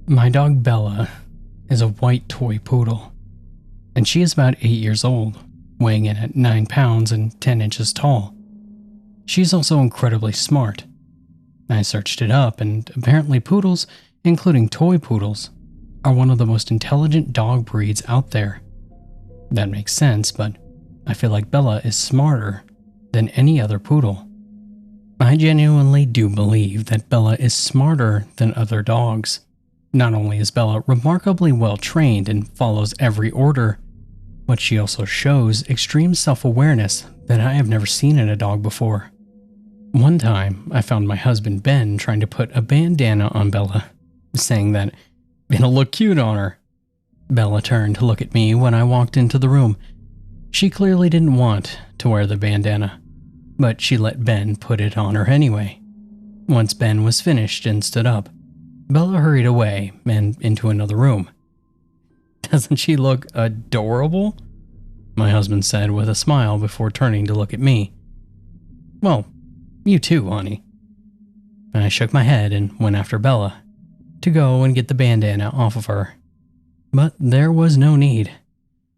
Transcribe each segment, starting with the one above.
My dog Bella is a white toy poodle, and she is about 8 years old, weighing in at 9 pounds and 10 inches tall. She is also incredibly smart. I searched it up, and apparently poodles, including toy poodles, are one of the most intelligent dog breeds out there. That makes sense, but I feel like Bella is smarter than any other poodle. I genuinely do believe that Bella is smarter than other dogs. Not only is Bella remarkably well trained and follows every order, but she also shows extreme self-awareness that I have never seen in a dog before. One time, I found my husband Ben trying to put a bandana on Bella, saying that it'll look cute on her. Bella turned to look at me when I walked into the room. She clearly didn't want to wear the bandana, but she let Ben put it on her anyway. Once Ben was finished and stood up, Bella hurried away and into another room. "Doesn't she look adorable?" my husband said with a smile before turning to look at me. "Well, you too, honey." I shook my head and went after Bella to go and get the bandana off of her. But there was no need.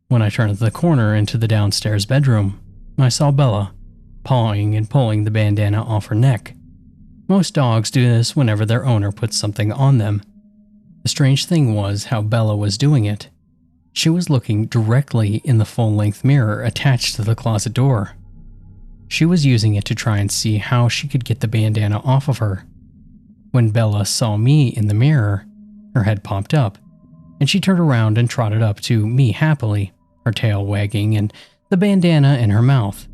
When I turned the corner into the downstairs bedroom, I saw Bella pawing and pulling the bandana off her neck. Most dogs do this whenever their owner puts something on them. The strange thing was how Bella was doing it. She was looking directly in the full-length mirror attached to the closet door. She was using it to try and see how she could get the bandana off of her. When Bella saw me in the mirror, her head popped up, and she turned around and trotted up to me happily, her tail wagging and the bandana in her mouth.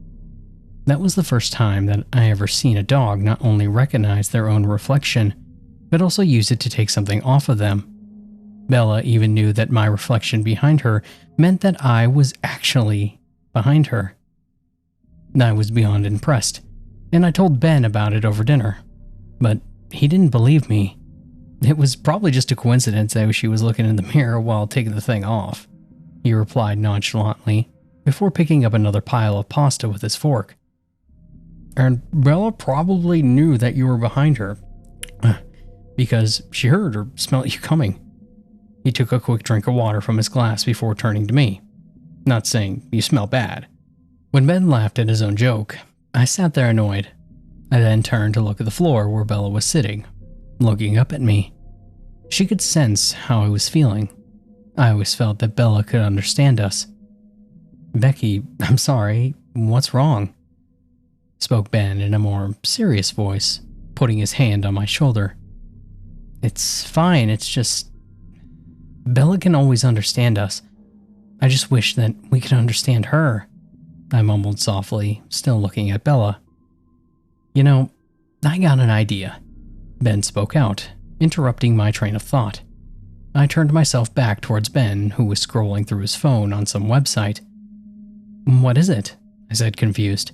That was the first time that I ever seen a dog not only recognize their own reflection, but also use it to take something off of them. Bella even knew that my reflection behind her meant that I was actually behind her. I was beyond impressed, and I told Ben about it over dinner, but he didn't believe me. It was probably just a coincidence that she was looking in the mirror while taking the thing off, he replied nonchalantly before picking up another pile of pasta with his fork. "And Bella probably knew that you were behind her, because she heard or smelled you coming." He took a quick drink of water from his glass before turning to me, not saying you smell bad. When Ben laughed at his own joke, I sat there annoyed. I then turned to look at the floor where Bella was sitting, looking up at me. She could sense how I was feeling. I always felt that Bella could understand us. "Becky, I'm sorry, what's wrong?" spoke Ben in a more serious voice, putting his hand on my shoulder. "It's fine, it's just... Bella can always understand us. I just wish that we could understand her," I mumbled softly, still looking at Bella. "You know, I got an idea," Ben spoke out, interrupting my train of thought. I turned myself back towards Ben, who was scrolling through his phone on some website. "What is it?" I said, confused.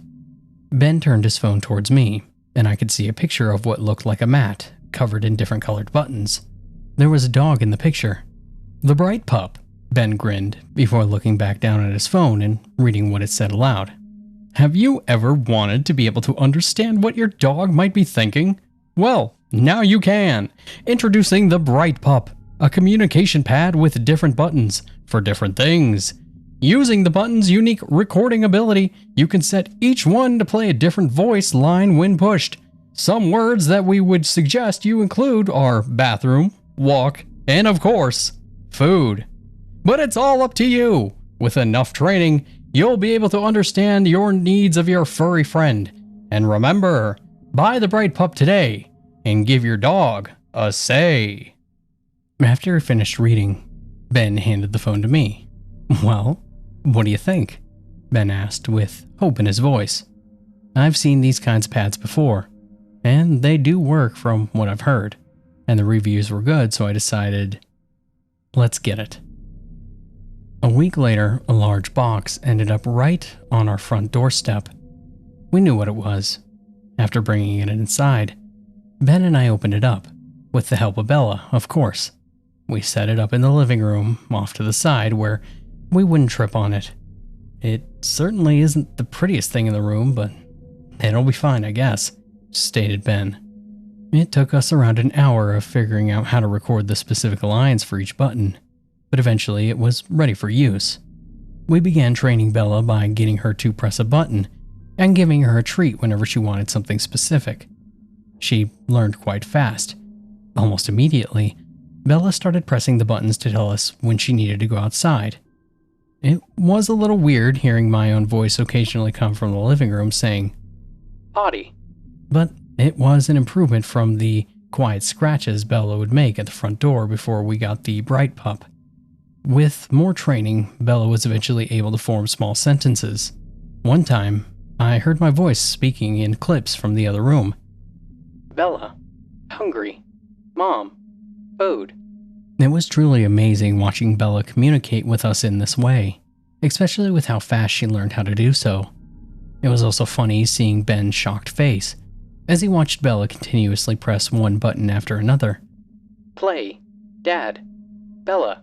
Ben turned his phone towards me, and I could see a picture of what looked like a mat, covered in different colored buttons. There was a dog in the picture. "The Bright Pup," Ben grinned, before looking back down at his phone and reading what it said aloud. "Have you ever wanted to be able to understand what your dog might be thinking? Well, now you can! Introducing the Bright Pup, a communication pad with different buttons for different things. Using the button's unique recording ability, you can set each one to play a different voice line when pushed. Some words that we would suggest you include are bathroom, walk, and of course, food. But it's all up to you. With enough training, you'll be able to understand your needs of your furry friend. And remember, buy the Bright Pup today and give your dog a say." After he finished reading, Ben handed the phone to me. "Well, what do you think?" Ben asked with hope in his voice. "I've seen these kinds of pads before, and they do work from what I've heard, and the reviews were good, so I decided, let's get it." A week later, a large box ended up right on our front doorstep. We knew what it was. After bringing it inside, Ben and I opened it up, with the help of Bella, of course. We set it up in the living room, off to the side, where we wouldn't trip on it. "It certainly isn't the prettiest thing in the room, but it'll be fine, I guess," stated Ben. It took us around an hour of figuring out how to record the specific lines for each button, but eventually it was ready for use. We began training Bella by getting her to press a button and giving her a treat whenever she wanted something specific. She learned quite fast. Almost immediately, Bella started pressing the buttons to tell us when she needed to go outside. It was a little weird hearing my own voice occasionally come from the living room saying, "Potty," but it was an improvement from the quiet scratches Bella would make at the front door before we got the bright pup. With more training, Bella was eventually able to form small sentences. One time, I heard my voice speaking in clips from the other room. "Bella, hungry, Mom, food." It was truly amazing watching Bella communicate with us in this way, especially with how fast she learned how to do so. It was also funny seeing Ben's shocked face as he watched Bella continuously press one button after another. "Play, Dad, Bella,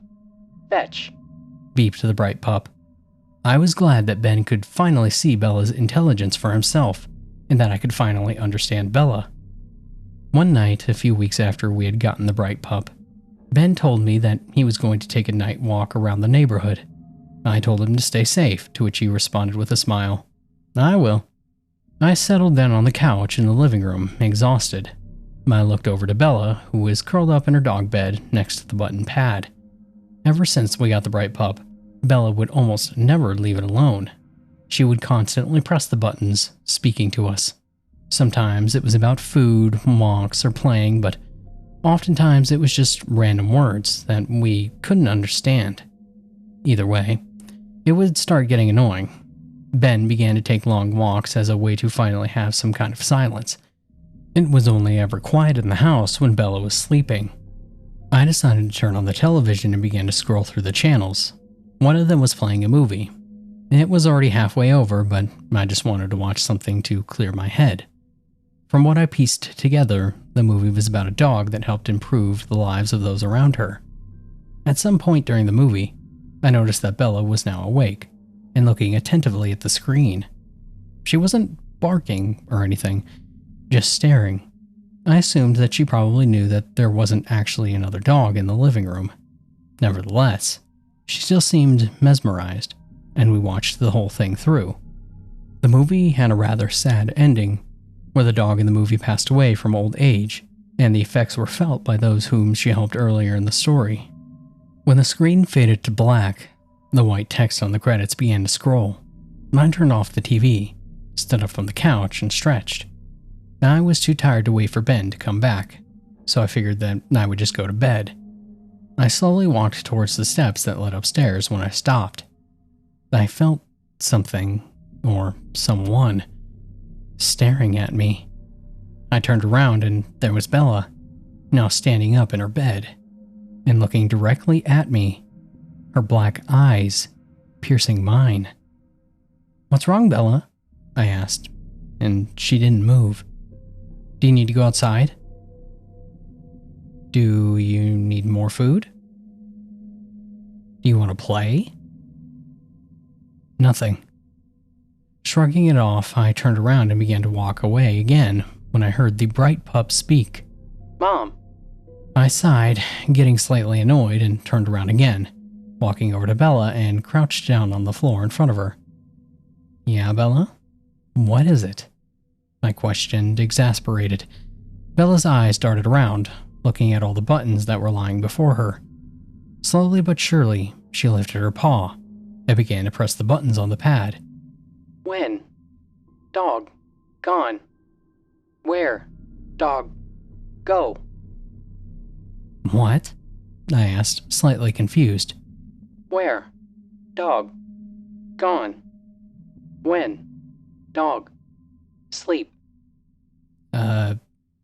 fetch," beeped the bright pup. I was glad that Ben could finally see Bella's intelligence for himself, and that I could finally understand Bella. One night, a few weeks after we had gotten the bright pup, Ben told me that he was going to take a night walk around the neighborhood. I told him to stay safe, to which he responded with a smile. "I will." I settled down on the couch in the living room, exhausted. I looked over to Bella, who was curled up in her dog bed next to the button pad. Ever since we got the bright pup, Bella would almost never leave it alone. She would constantly press the buttons, speaking to us. Sometimes it was about food, walks, or playing, but oftentimes it was just random words that we couldn't understand. Either way, it would start getting annoying. Ben began to take long walks as a way to finally have some kind of silence. It was only ever quiet in the house when Bella was sleeping. I decided to turn on the television and began to scroll through the channels. One of them was playing a movie. It was already halfway over, but I just wanted to watch something to clear my head. From what I pieced together, the movie was about a dog that helped improve the lives of those around her. At some point during the movie, I noticed that Bella was now awake and looking attentively at the screen. She wasn't barking or anything, just staring. I assumed that she probably knew that there wasn't actually another dog in the living room. Nevertheless, she still seemed mesmerized, and we watched the whole thing through. The movie had a rather sad ending, where the dog in the movie passed away from old age, and the effects were felt by those whom she helped earlier in the story. When the screen faded to black, the white text on the credits began to scroll. I turned off the TV, stood up from the couch, and stretched. I was too tired to wait for Ben to come back, so I figured that I would just go to bed. I slowly walked towards the steps that led upstairs when I stopped. I felt something, or someone, staring at me. I turned around and there was Bella, now standing up in her bed, and looking directly at me, her black eyes piercing mine. "What's wrong, Bella?" I asked, and she didn't move. "Do you need to go outside? Do you need more food? Do you want to play?" Nothing. Shrugging it off, I turned around and began to walk away again when I heard the bright pup speak. "Mom." I sighed, getting slightly annoyed, and turned around again, walking over to Bella and crouched down on the floor in front of her. "Yeah, Bella? What is it?" I questioned, exasperated. Bella's eyes darted around, looking at all the buttons that were lying before her. Slowly but surely, she lifted her paw and began to press the buttons on the pad. "When? Dog. Gone. Where? Dog. Go." "What?" I asked, slightly confused. "Where? Dog. Gone. When? Dog. Sleep."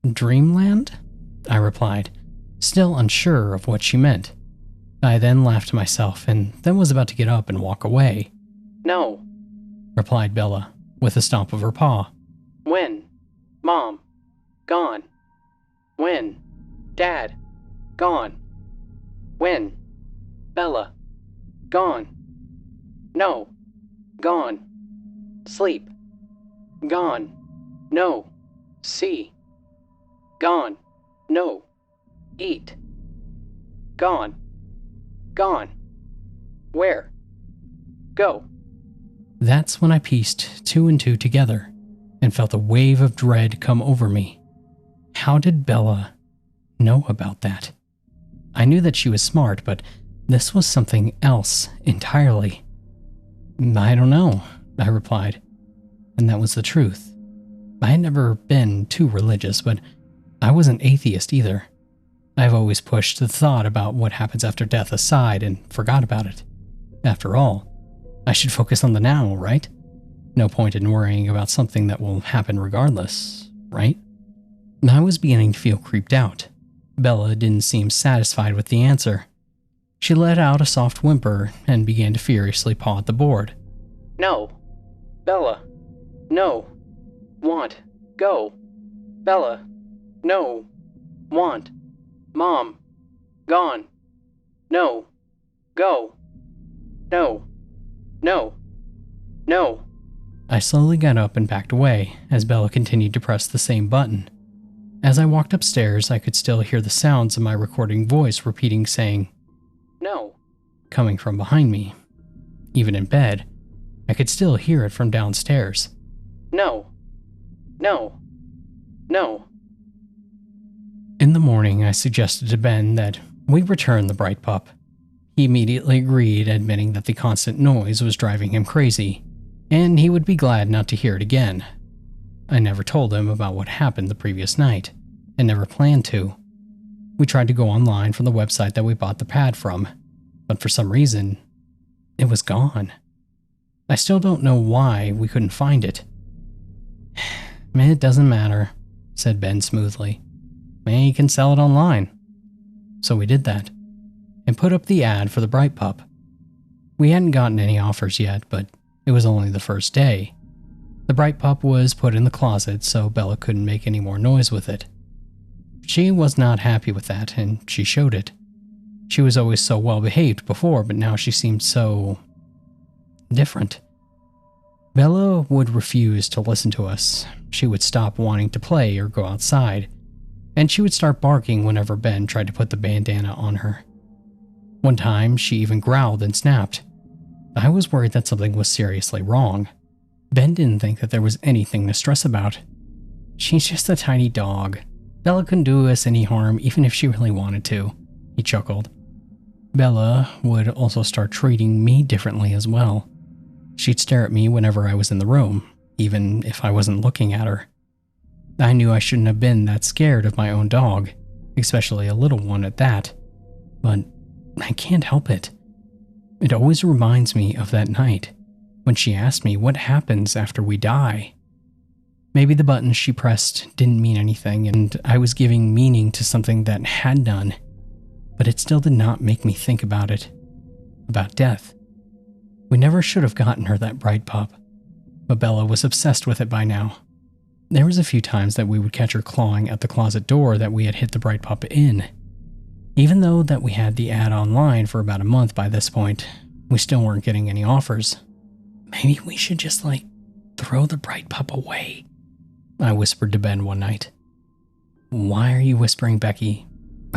Dreamland?" I replied, still unsure of what she meant. I then laughed to myself and then was about to get up and walk away. "No," replied Bella, with a stomp of her paw. "When? Mom. Gone. When? Dad. Gone. When? Bella. Gone. No. Gone. Sleep. Gone. No. See. Gone. No. Eat. Gone. Gone. Where? Go. That's when I pieced two and two together and felt a wave of dread come over me. How did Bella know about that? I knew that she was smart, but this was something else entirely. I don't know, I replied, and that was the truth. I had never been too religious, but I wasn't atheist either. I've always pushed the thought about what happens after death aside and forgot about it. After all, I should focus on the now, right? No point in worrying about something that will happen regardless, right? I was beginning to feel creeped out. Bella didn't seem satisfied with the answer. She let out a soft whimper and began to furiously paw at the board. No. Bella. No. Want. Go. Bella. No. Want. Mom. Gone. No. Go. No. No. No. I slowly got up and backed away as Bella continued to press the same button. As I walked upstairs, I could still hear the sounds of my recording voice repeating saying, "No," coming from behind me. Even in bed, I could still hear it from downstairs. No. No. No. In the morning, I suggested to Ben that we return the bright pup. He immediately agreed, admitting that the constant noise was driving him crazy, and he would be glad not to hear it again. I never told him about what happened the previous night, and never planned to. We tried to go online from the website that we bought the pad from, but for some reason, it was gone. I still don't know why we couldn't find it. It doesn't matter, said Ben smoothly. Maybe you can sell it online. So we did that, and put up the ad for the bright pup. We hadn't gotten any offers yet, but it was only the first day. The bright pup was put in the closet so Bella couldn't make any more noise with it. She was not happy with that, and she showed it. She was always so well behaved before, but now she seemed so different. Bella would refuse to listen to us. She would stop wanting to play or go outside, and she would start barking whenever Ben tried to put the bandana on her. One time, she even growled and snapped. I was worried that something was seriously wrong. Ben didn't think that there was anything to stress about. She's just a tiny dog. Bella couldn't do us any harm even if she really wanted to, he chuckled. Bella would also start treating me differently as well. She'd stare at me whenever I was in the room, even if I wasn't looking at her. I knew I shouldn't have been that scared of my own dog, especially a little one at that, but I can't help it. It always reminds me of that night when she asked me what happens after we die. Maybe the buttons she pressed didn't mean anything and I was giving meaning to something that had done, but it still did not make me think about it, about death. We never should have gotten her that bright pup, but Bella was obsessed with it by now. There was a few times that we would catch her clawing at the closet door that we had hit the bright pup in. Even though that we had the ad online for about a month by this point, we still weren't getting any offers. Maybe we should just, throw the bright pup away, I whispered to Ben one night. Why are you whispering, Becky?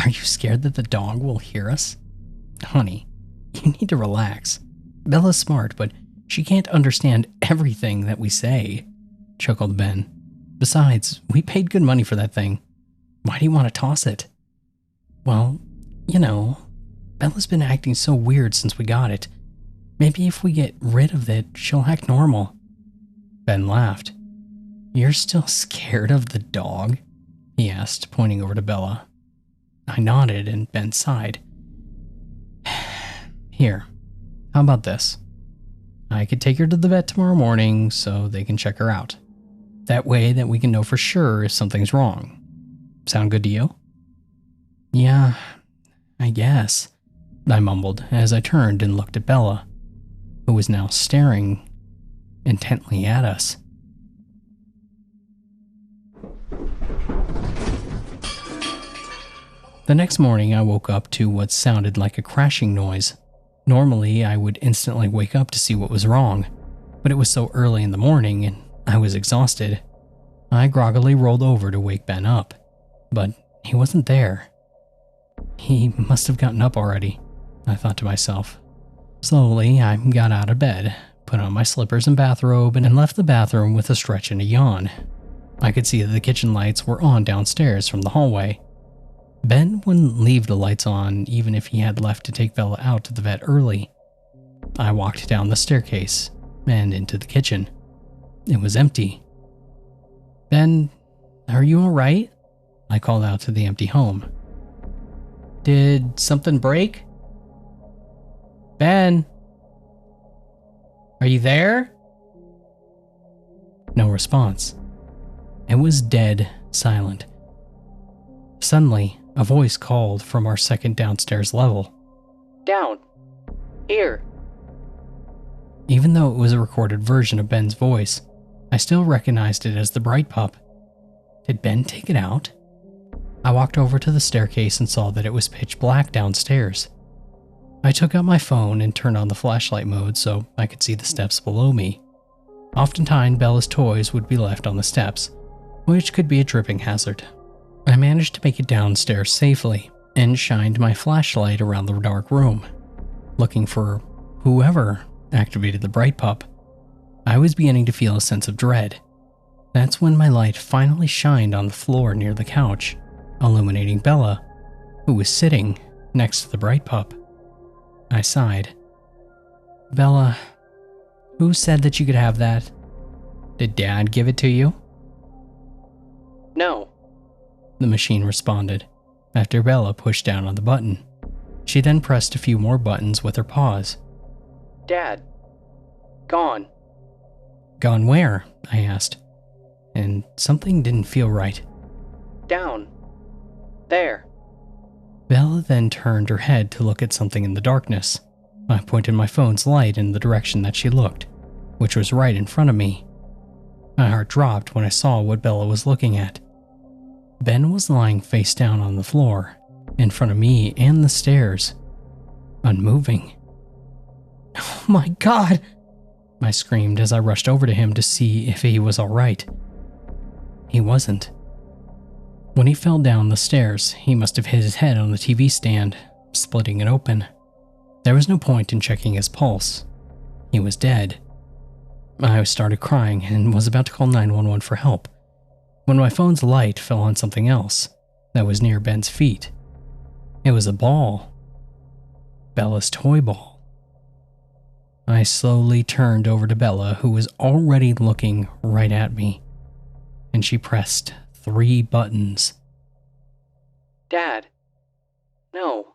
Are you scared that the dog will hear us? Honey, you need to relax. Bella's smart, but she can't understand everything that we say, chuckled Ben. Besides, we paid good money for that thing. Why do you want to toss it? Well, Bella's been acting so weird since we got it. Maybe if we get rid of it, she'll act normal. Ben laughed. You're still scared of the dog? He asked, pointing over to Bella. I nodded and Ben sighed. Here, how about this? I could take her to the vet tomorrow morning so they can check her out. That way that we can know for sure if something's wrong. Sound good to you? Yeah, I guess, I mumbled as I turned and looked at Bella, who was now staring intently at us. The next morning, I woke up to what sounded like a crashing noise. Normally, I would instantly wake up to see what was wrong, but it was so early in the morning and I was exhausted. I groggily rolled over to wake Ben up. but he wasn't there. He must have gotten up already, I thought to myself. Slowly, I got out of bed, put on my slippers and bathrobe, and left the bathroom with a stretch and a yawn. I could see that the kitchen lights were on downstairs from the hallway. Ben wouldn't leave the lights on even if he had left to take Bella out to the vet early. I walked down the staircase and into the kitchen. It was empty. "Ben, are you alright?" I called out to the empty home. "Did something break? Ben? Are you there?" No response. It was dead silent. Suddenly, a voice called from our second downstairs level. "Down. Here." Even though it was a recorded version of Ben's voice, I still recognized it as the bright pup. Did Ben take it out? I walked over to the staircase and saw that it was pitch black downstairs. I took out my phone and turned on the flashlight mode so I could see the steps below me. Oftentimes, Bella's toys would be left on the steps, which could be a tripping hazard. I managed to make it downstairs safely and shined my flashlight around the dark room, looking for whoever activated the bright pup. I was beginning to feel a sense of dread. That's when my light finally shined on the floor near the couch, illuminating Bella, who was sitting next to the bright pup. I sighed. "Bella, who said that you could have that? Did Dad give it to you?" "No," the machine responded, after Bella pushed down on the button. She then pressed a few more buttons with her paws. "Dad, gone." "Gone where?" I asked, and something didn't feel right. "Down. There." Bella then turned her head to look at something in the darkness. I pointed my phone's light in the direction that she looked, which was right in front of me. My heart dropped when I saw what Bella was looking at. Ben was lying face down on the floor, in front of me and the stairs, unmoving. "Oh my God!" I screamed as I rushed over to him to see if he was alright. He wasn't. When he fell down the stairs, he must have hit his head on the TV stand, splitting it open. There was no point in checking his pulse. He was dead. I started crying and was about to call 911 for help, when my phone's light fell on something else that was near Ben's feet. It was a ball. Bella's toy ball. I slowly turned over to Bella, who was already looking right at me, and she pressed 3 buttons. "Dad, no."